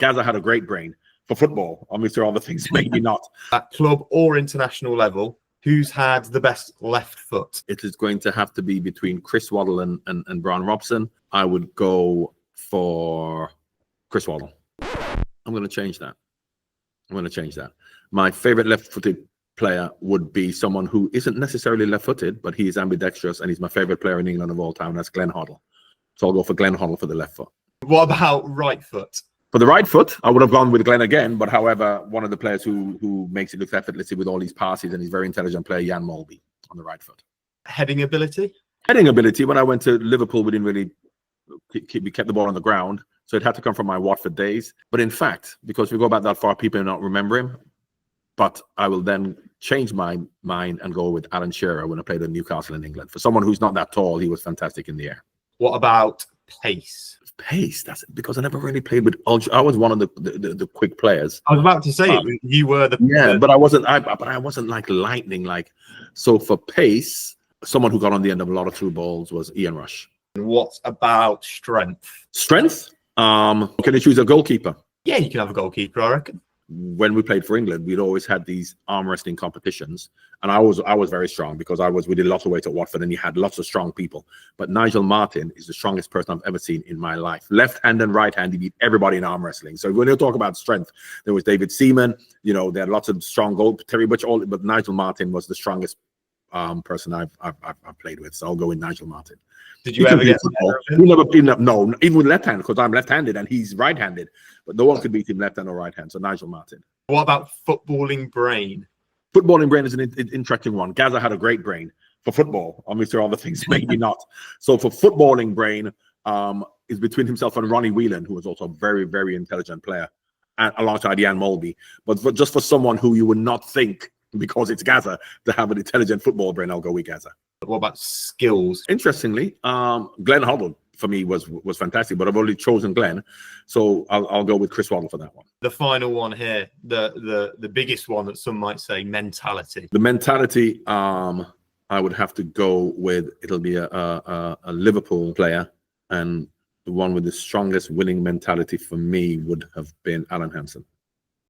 Gaza had a great brain. For football, obviously, all the things, maybe not. At club or international level, who's had the best left foot? It is going to have to be between Chris Waddle and Brian Robson. I would go for Chris Waddle. I'm going to change that. My favorite left-footed player would be someone who isn't necessarily left-footed, but he's ambidextrous, and he's my favorite player in England of all time. That's Glenn Hoddle. So I'll go for Glenn Hoddle for the left foot. What about right foot? For the right foot, I would have gone with Glenn again, but however, one of the players who makes it look effortlessly with all these passes, and he's a very intelligent player, Jan Molby, on the right foot. Heading ability? Heading ability, when I went to Liverpool, we didn't really we kept the ball on the ground, so it had to come from my Watford days. But in fact, because we go back that far, people may not remember him, but I will then change my mind and go with Alan Shearer when I played at Newcastle in England. For someone who's not that tall, he was fantastic in the air. What about pace? Pace, that's because I never really played with ultra. I was one of the quick players. I was about to say you were but I wasn't like lightning. Like, so for pace, someone who got on the end of a lot of through balls was Ian Rush. And what about strength? Strength? Can you choose a goalkeeper? Yeah, you can have a goalkeeper, I reckon. When we played for England, we'd always had these arm wrestling competitions, and I was very strong because we did lots of weights at Watford, and you had lots of strong people. But Nigel Martin is the strongest person I've ever seen in my life. Left hand and right hand, he beat everybody in arm wrestling. So when you talk about strength, there was David Seaman. You know, there are lots of strong Terry Butch, but Nigel Martin was the strongest person I've played with. So I'll go with Nigel Martin. Did you ever get no, even with left hand, because I'm left-handed and he's right-handed. But no one could beat him left hand or right hand. So Nigel Martin. What about footballing brain? Footballing brain is an interesting one. Gaza had a great brain. For football, obviously, all the things, maybe not. So for footballing brain, is between himself and Ronnie Whelan, who was also a very, very intelligent player, and alongside Jan Molby. But just for someone who you would not think, because it's Gaza, to have an intelligent football brain, I'll go with Gaza. What about skills? Interestingly, Glenn Hoddle for me was fantastic, but I've only chosen Glenn, so I'll go with Chris Waddle for that one. The final one here, the biggest one that some might say, mentality. The mentality, I would have to go with. It'll be a Liverpool player, and the one with the strongest winning mentality for me would have been Alan Hansen.